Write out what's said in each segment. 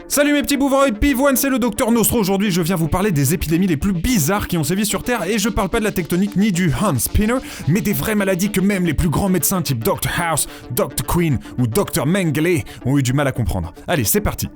Salut mes petits bouvreuils, Pivoine, c'est le Docteur Nostro. Aujourd'hui, je viens vous parler des épidémies les plus bizarres qui ont sévi sur Terre, et je parle pas de la tectonique ni du Hans Spinner, mais des vraies maladies que même les plus grands médecins type Dr House, Dr Queen ou Dr Mengele ont eu du mal à comprendre. Allez, c'est parti.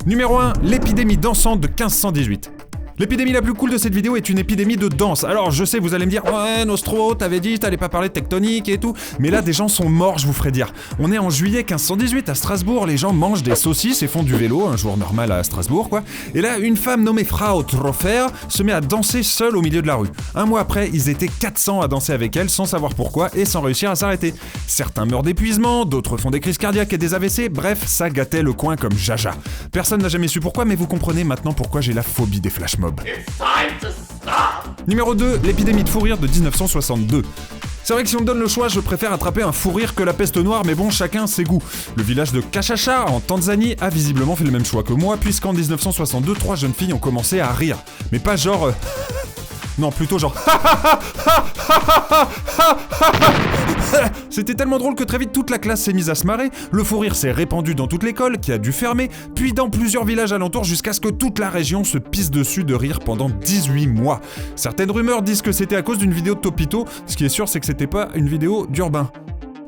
Numéro 1, l'épidémie dansante de 1518. L'épidémie la plus cool de cette vidéo est une épidémie de danse. Alors je sais, vous allez me dire, ouais Nostro, t'avais dit, t'allais pas parler de tectonique et tout, mais là des gens sont morts, je vous ferai dire. On est en juillet 1518 à Strasbourg, les gens mangent des saucisses et font du vélo, un jour normal à Strasbourg quoi. Et là, une femme nommée Frau Troffer se met à danser seule au milieu de la rue. Un mois après, ils étaient 400 à danser avec elle sans savoir pourquoi et sans réussir à s'arrêter. Certains meurent d'épuisement, d'autres font des crises cardiaques et des AVC, bref, ça gâtait le coin comme jaja. Personne n'a jamais su pourquoi, mais vous comprenez maintenant pourquoi j'ai la phobie des flash mobs. Numéro 2, l'épidémie de fou rire de 1962. C'est vrai que si on me donne le choix, je préfère attraper un fou rire que la peste noire, mais bon, chacun ses goûts. Le village de Kachacha, en Tanzanie, a visiblement fait le même choix que moi, puisqu'en 1962, 3 jeunes filles ont commencé à rire. Mais pas genre... Non, plutôt genre... C'était tellement drôle que très vite toute la classe s'est mise à se marrer, le fou rire s'est répandu dans toute l'école, qui a dû fermer, puis dans plusieurs villages alentours jusqu'à ce que toute la région se pisse dessus de rire pendant 18 mois. Certaines rumeurs disent que c'était à cause d'une vidéo de Topito, ce qui est sûr c'est que c'était pas une vidéo d'Urbain.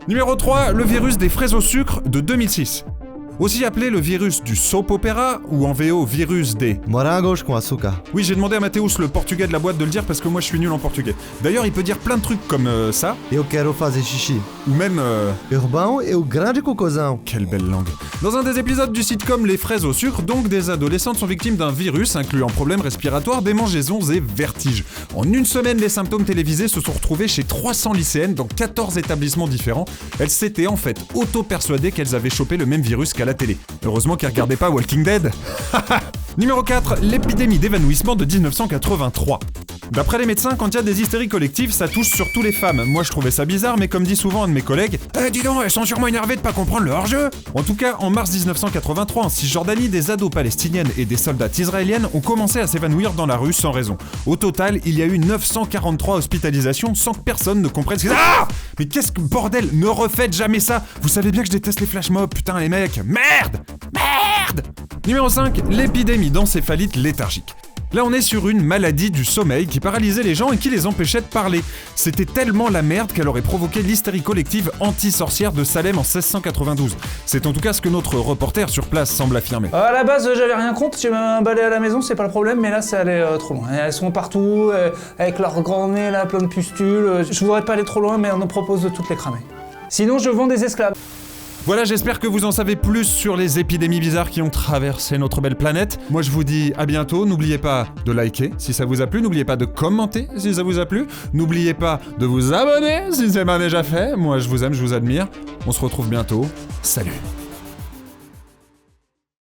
Numéro 3, le virus des fraises au sucre de 2006. Aussi appelé le virus du soap opera, ou en VO virus des... Morangos com açúcar. Oui, j'ai demandé à Mathéus, le portugais de la boîte, de le dire parce que moi je suis nul en portugais. D'ailleurs, il peut dire plein de trucs comme ça, Eu quero fazer xixi. ou même... Urbão e o grande cocôzão. Quelle belle langue. Dans un des épisodes du sitcom Les fraises au sucre, donc des adolescentes sont victimes d'un virus incluant problèmes respiratoires, démangeaisons et vertiges. En une semaine, les symptômes télévisés se sont retrouvés chez 300 lycéennes dans 14 établissements différents. Elles s'étaient en fait auto-persuadées qu'elles avaient chopé le même virus qu'à la télé. Heureusement qu'elles regardaient pas Walking Dead. Numéro 4, l'épidémie d'évanouissement de 1983. D'après les médecins, quand il y a des hystéries collectives, ça touche surtout les femmes. Moi je trouvais ça bizarre, mais comme dit souvent un de mes collègues, dis donc, elles sont sûrement énervées de pas comprendre le hors-jeu. En tout cas, en mars 1983, en Cisjordanie, des ados palestiniennes et des soldats israéliennes ont commencé à s'évanouir dans la rue sans raison. Au total, il y a eu 943 hospitalisations sans que personne ne comprenne ce que... Ah ! Mais qu'est-ce que... Bordel, ne refaites jamais ça. Vous savez bien que je déteste les flash mobs, putain les mecs. Merde. Numéro 5, l'épidémie d'encéphalite léthargique. Là on est sur une maladie du sommeil qui paralysait les gens et qui les empêchait de parler. C'était tellement la merde qu'elle aurait provoqué l'hystérie collective anti-sorcière de Salem en 1692. C'est en tout cas ce que notre reporter sur place semble affirmer. À la base j'avais rien contre, j'ai même un balai à la maison, c'est pas le problème, mais là c'est allé trop loin. Elles sont partout, avec leur grand nez là, plein de pustules. Je voudrais pas aller trop loin, mais on nous propose de toutes les cramer. Sinon je vends des esclaves. Voilà, j'espère que vous en savez plus sur les épidémies bizarres qui ont traversé notre belle planète. Moi je vous dis à bientôt, n'oubliez pas de liker si ça vous a plu, n'oubliez pas de commenter si ça vous a plu, n'oubliez pas de vous abonner si c'est pas déjà fait. Moi je vous aime, je vous admire, on se retrouve bientôt, salut.